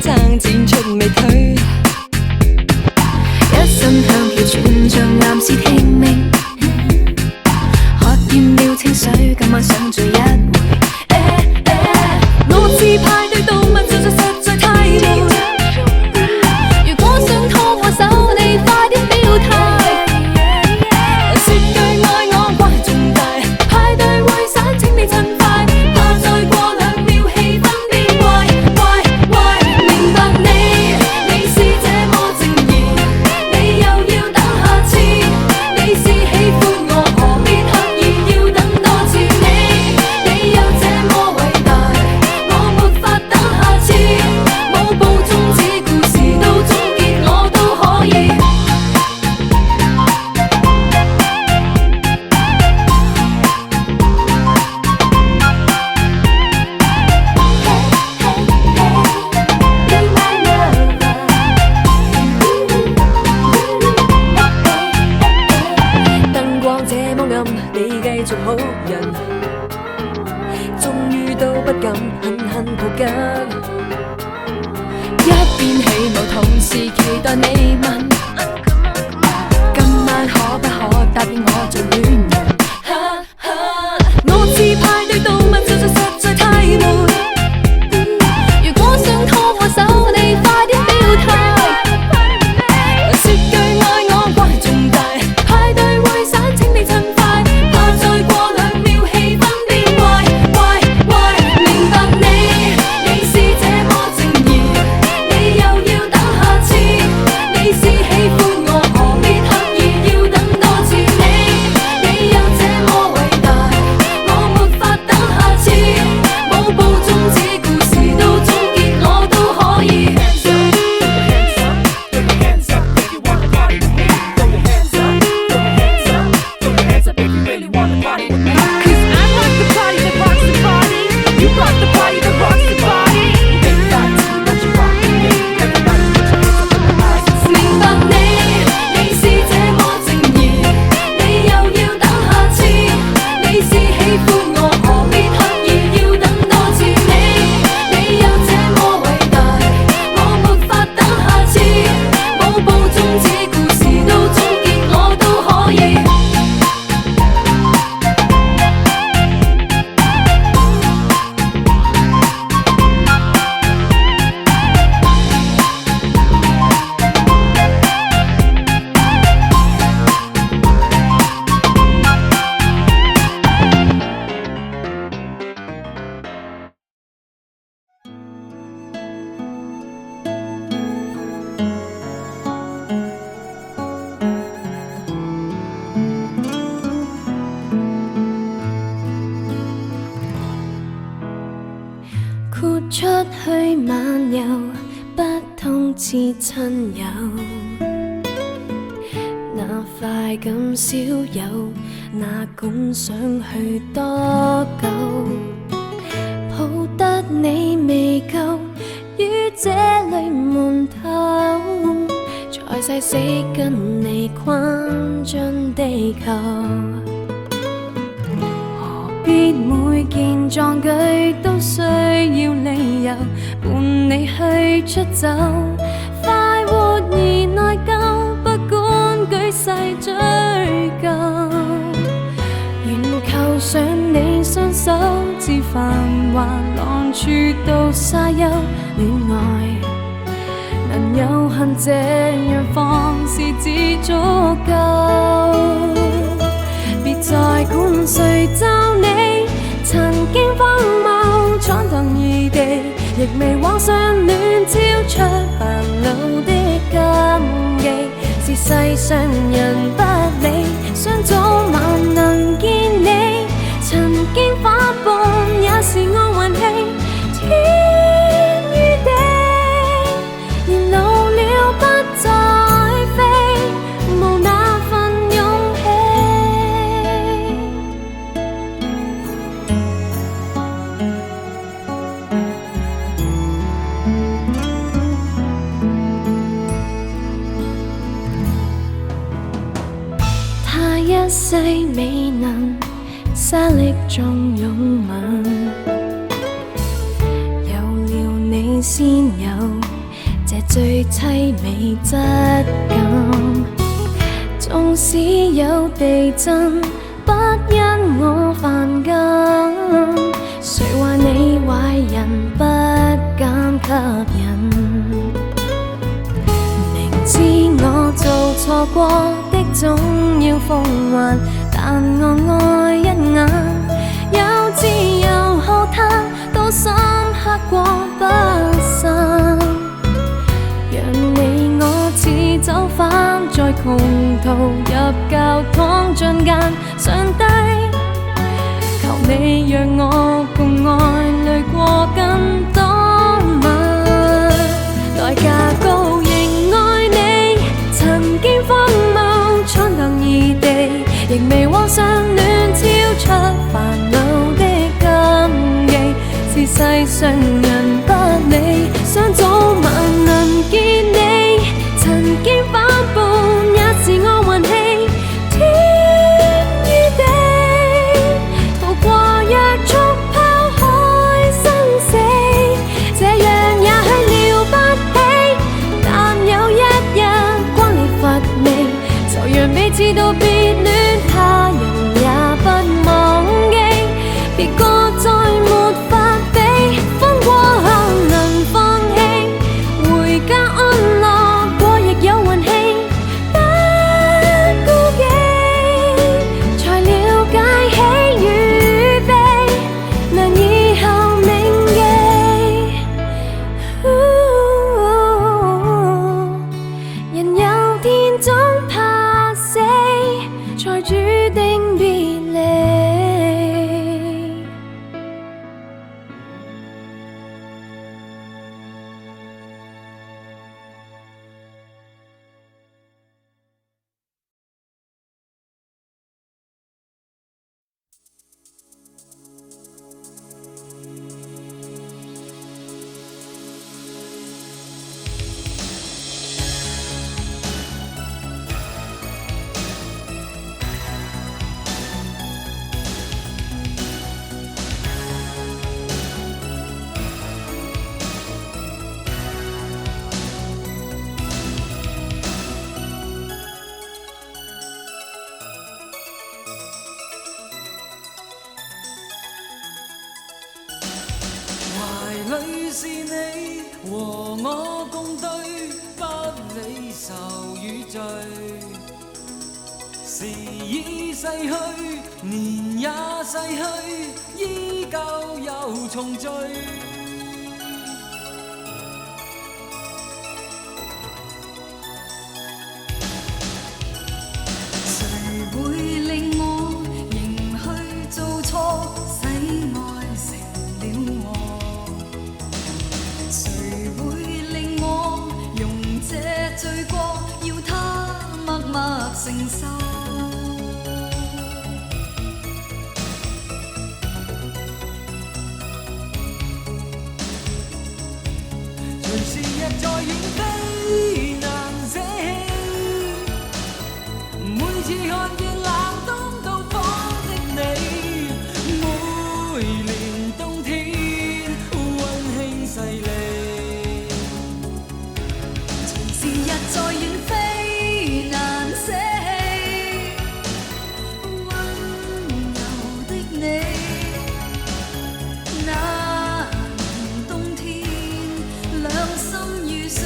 爭戰出未退，一心向橋全像男士聽命，喝厭了清水，今晚想醉一回。我自派對動物做實在太悶，如果想拖我手，你快啲表態。說句愛我關係重大，派對會散請你趁快，怕再過2秒氣氛變壞。明白你是這麼正義，你又要等下次，你是喜歡我何必刻意要等多次？你又這麼偉大，我沒法等下次，舞步終止，故事到終結我都可以。燈光這麼暗，你繼續好人，終於都不敢狠狠抱緊。一邊起舞，同時期待你問，今晚可不可答應我做戀人？我自派對動物做實在太悶，如果想拖我手，你快啲表態。說句愛我關係重大，派對會散請你趁快，怕再過2秒氣氛變壞。明白你是這麼正義，你又要等下次，你是喜歡我何必刻意要等多次？你又這麼偉大，我沒法等下次，舞步終止，故事到終結我都可以。明白你是這麼正義，你又要等下次，你是喜歡我何必刻意要等多次？你又這麼偉大，我沒法等下次，舞步終止，故事到終結我都可以。豁出去漫遊，不通知親友，那快感少有，哪管想去多久，抱得你未夠，於這裏悶透，才誓死跟你困進地球。必每件壯舉都需要理由，伴你去出走，快活而內疚，不管舉世追究。願扣上你雙手，自繁華浪處到沙丘，戀愛能有幸這樣放肆只足夠。別再管誰罩你，曾經荒謬闖蕩異地，亦未妄想戀超出煩惱的禁忌。是世上人不理，想早晚能見你，曾經花瓣也是我運氣。天與地，年老了不再飛，無那份勇氣。他一世未能沙礫中擁吻，有了你先有最凄美質感。縱使有地震，不因我反感。誰話你壞人不敢吸引？明知我做錯過的總要奉還，但我愛一眼，有自由好貪，都深刻過不散。讓你我似走返在窮途入教堂進間，上帝求你讓我共愛淚過更多晚，代價高仍愛你，曾經荒謬闖蕩異地，亦未妄想戀超出煩惱的禁忌，是世上人不理，想早晚能見你，曾經反叛也是我運氣，天與地逃過約束拋開生死，這樣也許了不起，但有一日關你乏味，就讓彼此都別戀，他人也不忘記，別個再沒法比，風過後能放棄，回家安樂過亦有運氣，不顧忌，才了解喜與悲，難以後銘記。人有天總怕死，才注定別離。懷裡是你和我共對，不理愁與罪。時已逝去，年也逝去，依舊又重聚。誰會令我仍去做錯，使愛成了我？誰會令我用這罪過，要他默默承受？隨時日在遠飛，難捨棄。每次看見冷冬到訪的你，每年冬天溫馨細膩。隨時日在遠飛，難捨棄。溫柔的你，那年冬天兩心遇上，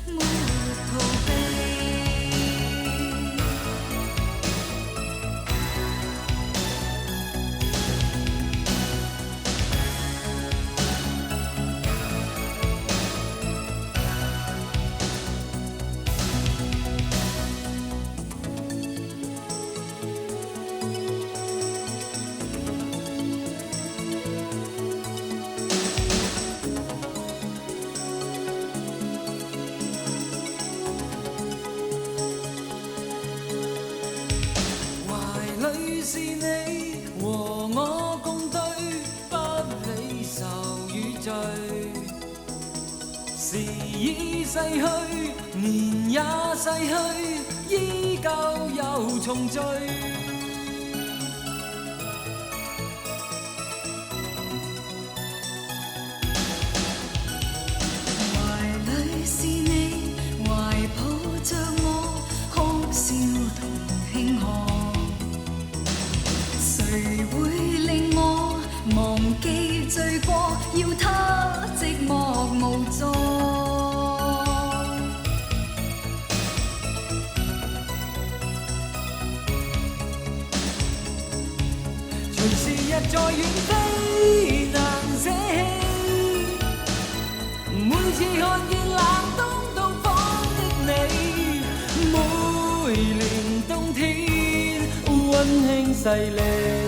沒逃避。懷裡是你和我共對，不理愁與罪。時已逝去，年也逝去，依舊又重聚。記罪過，要他寂寞無助。隨時日在遠飛，難捨棄。每次看見冷凍到訪的你，每年冬天溫馨細膩。